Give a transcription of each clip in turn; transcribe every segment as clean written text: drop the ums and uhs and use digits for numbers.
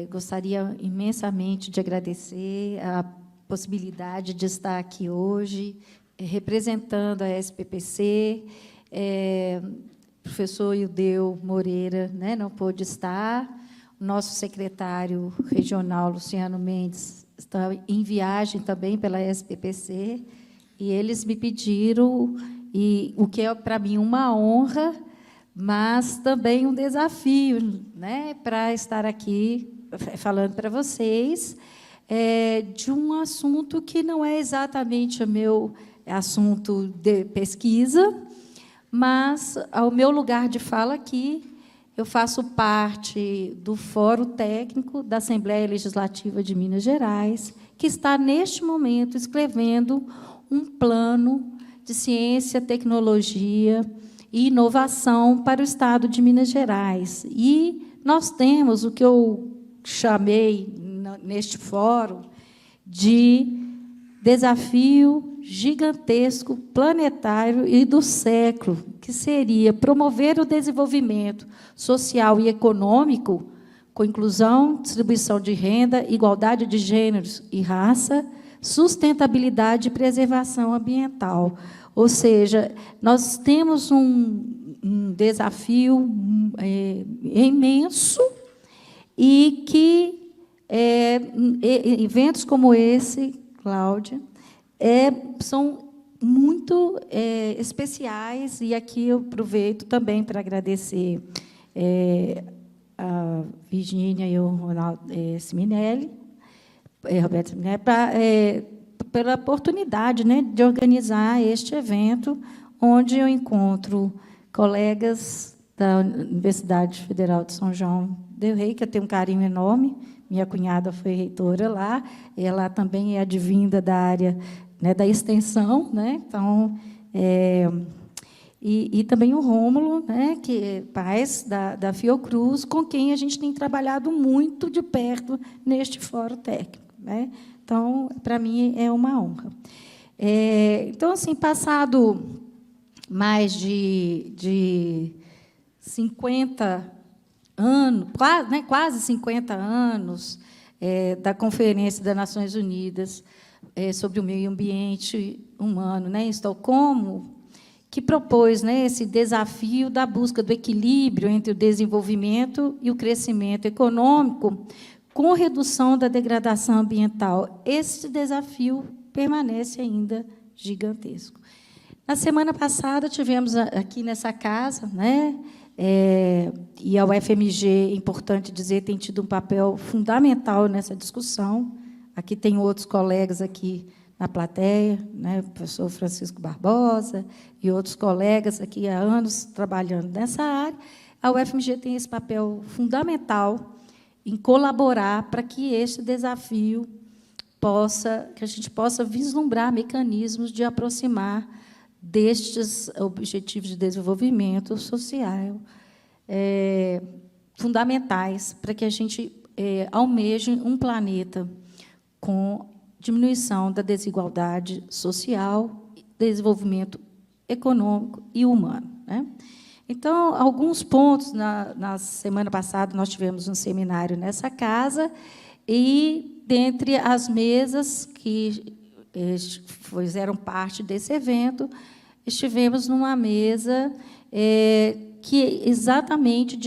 Gostaria imensamente de agradecer a possibilidade de estar aqui hoje, representando a SPPC. O professor Ildeu Moreira, né, não pôde estar. O nosso secretário regional, Luciano Mendes, está em viagem também pela SPPC, e eles me pediram, e o que é, para mim, uma honra, mas também um desafio, né, para estar aqui falando para vocês de um assunto que não é exatamente o meu assunto de pesquisa, mas, ao meu lugar de fala aqui, eu faço parte do Fórum Técnico da Assembleia Legislativa de Minas Gerais, que está, neste momento, escrevendo um plano de ciência, tecnologia e inovação para o Estado de Minas Gerais. E nós temos o que eu chamei, neste fórum, de desafio gigantesco, planetário e do século, que seria promover o desenvolvimento social e econômico, com inclusão, distribuição de renda, igualdade de gêneros e raça, sustentabilidade e preservação ambiental. Ou seja, nós temos um desafio imenso, e que eventos como esse, Cláudia, são muito especiais, e aqui eu aproveito também para agradecer a Virgínia e o Ronaldo Siminelli, Roberto Siminelli, pela oportunidade, né, de organizar este evento, onde eu encontro colegas da Universidade Federal de São João del Rei, que eu tenho um carinho enorme. Minha cunhada foi reitora lá, ela também é advinda da área, né, da extensão, né? Então, e também o Rômulo, né, que é pai da Fiocruz, com quem a gente tem trabalhado muito de perto neste fórum técnico, né? Então, para mim, é uma honra. Então, assim, passado mais de 50 anos, quase 50 anos, da Conferência das Nações Unidas sobre o Meio Ambiente Humano, né, em Estocolmo, que propôs, né, esse desafio da busca do equilíbrio entre o desenvolvimento e o crescimento econômico, com redução da degradação ambiental. Esse desafio permanece ainda gigantesco. Na semana passada, tivemos aqui nessa casa, né, e a UFMG, é importante dizer, tem tido um papel fundamental nessa discussão. Aqui tem outros colegas aqui na plateia, né, o professor Francisco Barbosa e outros colegas aqui há anos trabalhando nessa área. A UFMG tem esse papel fundamental em colaborar para que este desafio que a gente possa vislumbrar mecanismos de aproximar destes objetivos de desenvolvimento social fundamentais para que a gente almeje um planeta com diminuição da desigualdade social, desenvolvimento econômico e humano, né? Então, alguns pontos. Na semana passada, nós tivemos um seminário nessa casa, e, dentre as mesas que fizeram parte desse evento, estivemos numa mesa que exatamente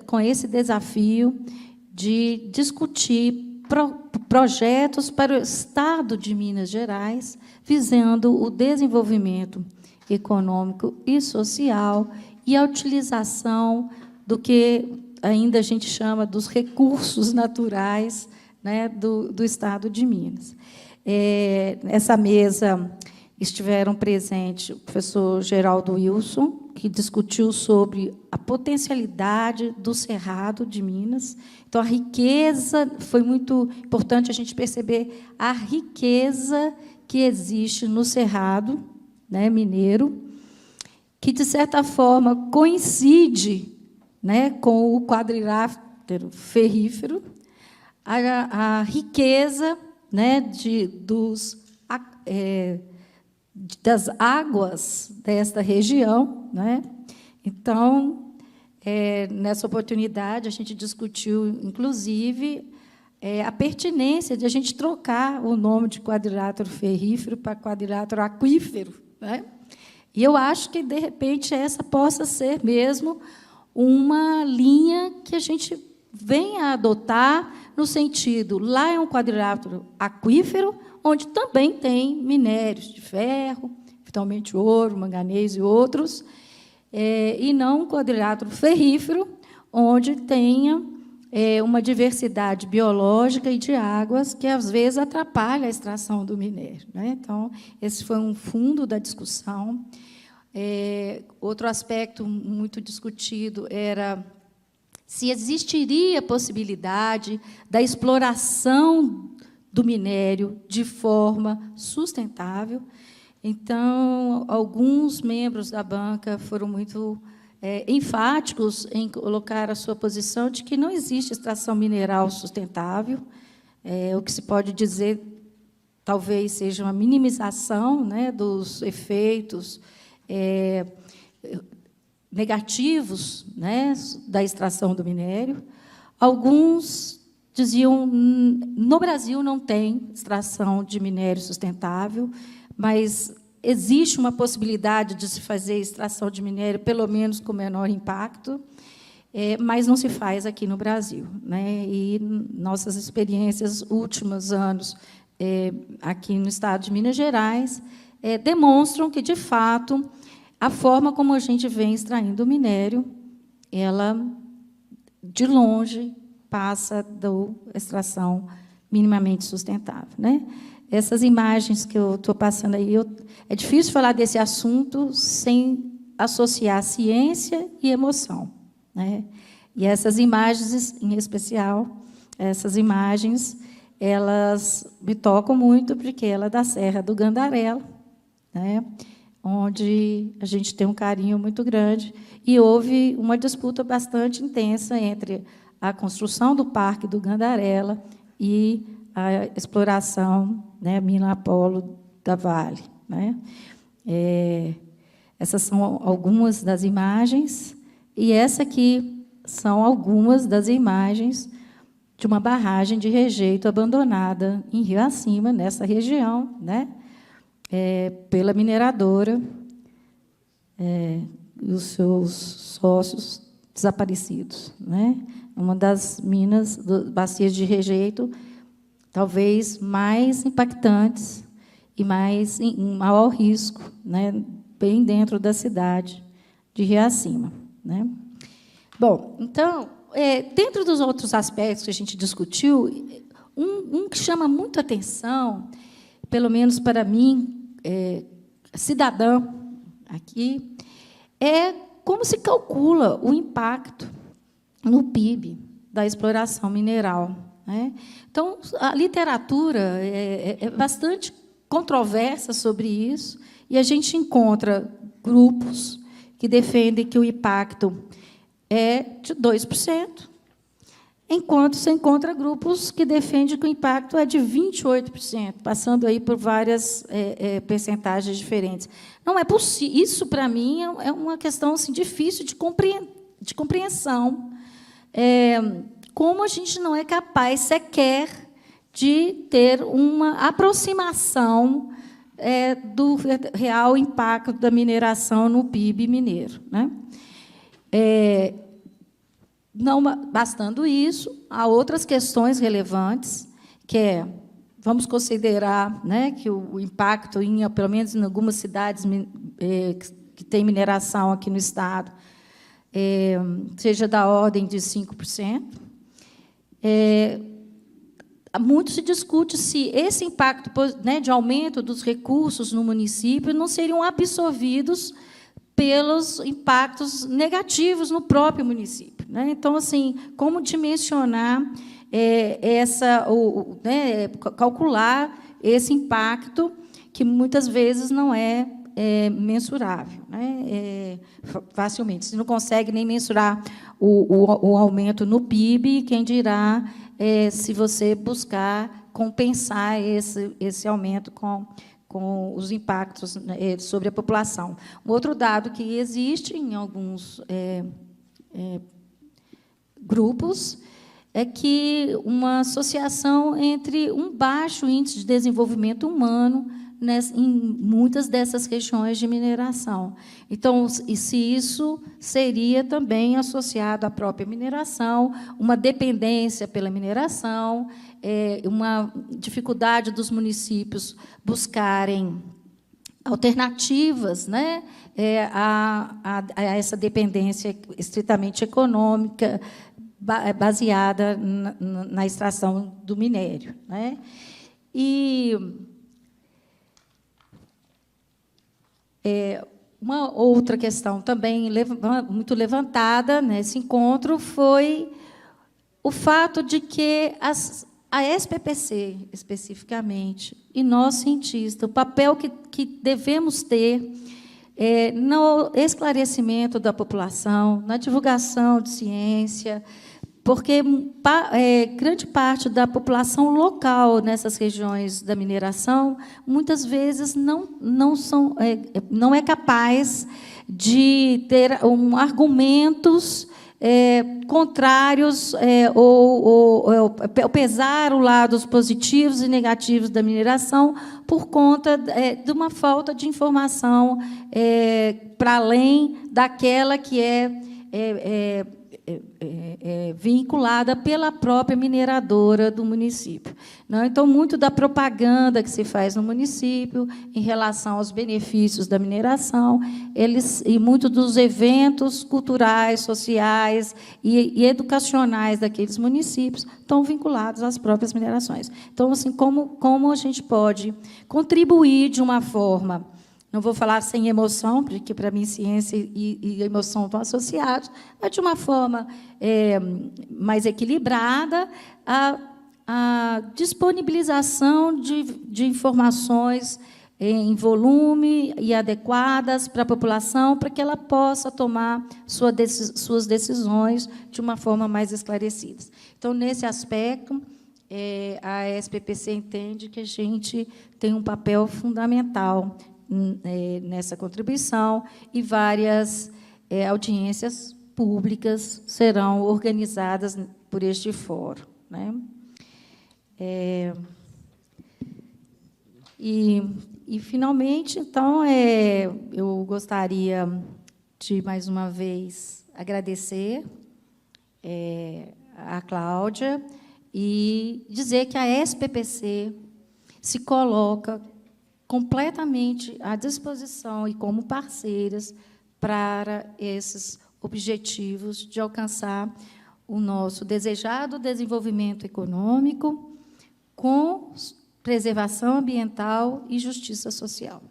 com esse desafio de discutir projetos para o Estado de Minas Gerais, visando o desenvolvimento econômico e social e a utilização do que ainda a gente chama dos recursos naturais, né, do Estado de Minas. Nessa mesa estiveram presentes o professor Geraldo Wilson, que discutiu sobre a potencialidade do Cerrado de Minas. Então, a riqueza, foi muito importante a gente perceber a riqueza que existe no Cerrado, né, mineiro, que, de certa forma, coincide, né, com o quadrilátero ferrífero, a riqueza, né, das águas desta região, né? Então, Nessa oportunidade, a gente discutiu, inclusive, a pertinência de a gente trocar o nome de quadrilátero ferrífero para quadrilátero aquífero, né? E eu acho que, de repente, essa possa ser mesmo uma linha que a gente venha a adotar no sentido, lá é um quadrilátero aquífero, onde também tem minérios de ferro, vitalmente ouro, manganês e outros, e não um quadrilátero ferrífero, onde tenha uma diversidade biológica e de águas que, às vezes, atrapalha a extração do minério, né? Então, esse foi um fundo da discussão. Outro aspecto muito discutido era se existiria a possibilidade da exploração do minério de forma sustentável. Então, alguns membros da banca foram muito enfáticos em colocar a sua posição de que não existe extração mineral sustentável. O que se pode dizer, talvez, seja uma minimização, né, dos efeitos negativos, né, da extração do minério. Alguns diziam no Brasil não tem extração de minério sustentável, mas existe uma possibilidade de se fazer extração de minério, pelo menos com menor impacto, mas não se faz aqui no Brasil, né? E nossas experiências últimos anos aqui no estado de Minas Gerais demonstram que, de fato, a forma como a gente vem extraindo o minério, ela, de longe, passa da extração minimamente sustentável, né? Essas imagens que eu estou passando aí, é difícil falar desse assunto sem associar ciência e emoção, né? E essas imagens, em especial, essas imagens, elas me tocam muito, porque ela é da Serra do Gandarela, né? Onde a gente tem um carinho muito grande, e houve uma disputa bastante intensa entre a construção do Parque do Gandarela e a exploração, né, mina Apolo da Vale, né? Essas são algumas das imagens, e essa aqui são algumas das imagens de uma barragem de rejeito abandonada em Rio Acima, nessa região, né? Pela mineradora e os seus sócios desaparecidos, né? Uma das minas, bacias de rejeito, talvez mais impactantes e mais em maior risco, né? Bem dentro da cidade de Rio Acima, né? Bom, então, dentro dos outros aspectos que a gente discutiu, um que chama muito atenção, pelo menos para mim, cidadã aqui, é como se calcula o impacto no PIB da exploração mineral, né? Então, a literatura é bastante controversa sobre isso, e a gente encontra grupos que defendem que o impacto é de 2%, enquanto se encontra grupos que defendem que o impacto é de 28%, passando aí por várias percentagens diferentes. Não é possível. Isso, para mim, é uma questão assim, difícil de compreensão. Como a gente não é capaz sequer de ter uma aproximação do real impacto da mineração no PIB mineiro, né? Não bastando isso, há outras questões relevantes, que vamos considerar, né, que o impacto, pelo menos em algumas cidades que têm mineração aqui no estado, seja da ordem de 5%. Muito se discute se esse impacto, né, de aumento dos recursos no município não seriam absorvidos pelos impactos negativos no próprio município, né? Então, assim, como dimensionar calcular esse impacto que muitas vezes não é mensurável, né? Facilmente. Se não consegue nem mensurar o aumento no PIB, quem dirá se você buscar compensar esse aumento com os impactos sobre a população. Um outro dado que existe em alguns grupos, é que uma associação entre um baixo índice de desenvolvimento humano em muitas dessas regiões de mineração. Então, e se isso seria também associado à própria mineração, uma dependência pela mineração, uma dificuldade dos municípios buscarem alternativas, né, a essa dependência estritamente econômica, baseada na extração do minério, né? E uma outra questão também muito levantada nesse encontro foi o fato de que a SPPC, especificamente, e nós, cientistas, o papel que devemos ter no esclarecimento da população, na divulgação de ciência, porque grande parte da população local nessas regiões da mineração, muitas vezes, não é capaz de ter argumentos contrários ou pesar os lados positivos e negativos da mineração por conta de uma falta de informação para além daquela que é vinculada pela própria mineradora do município. Não? Então, muito da propaganda que se faz no município em relação aos benefícios da mineração, e muito dos eventos culturais, sociais e educacionais daqueles municípios estão vinculados às próprias minerações. Então, assim, como a gente pode contribuir de uma forma, não vou falar sem emoção, porque, para mim, ciência e emoção estão associados, mas de uma forma mais equilibrada, a disponibilização de informações em volume e adequadas para a população, para que ela possa tomar suas decisões de uma forma mais esclarecida. Então, nesse aspecto, a SPPC entende que a gente tem um papel fundamental nessa contribuição, e várias audiências públicas serão organizadas por este fórum, né? E, finalmente, então, eu gostaria de, mais uma vez, agradecer a Cláudia e dizer que a SPPC se coloca completamente à disposição e como parceiras para esses objetivos de alcançar o nosso desejado desenvolvimento econômico com preservação ambiental e justiça social.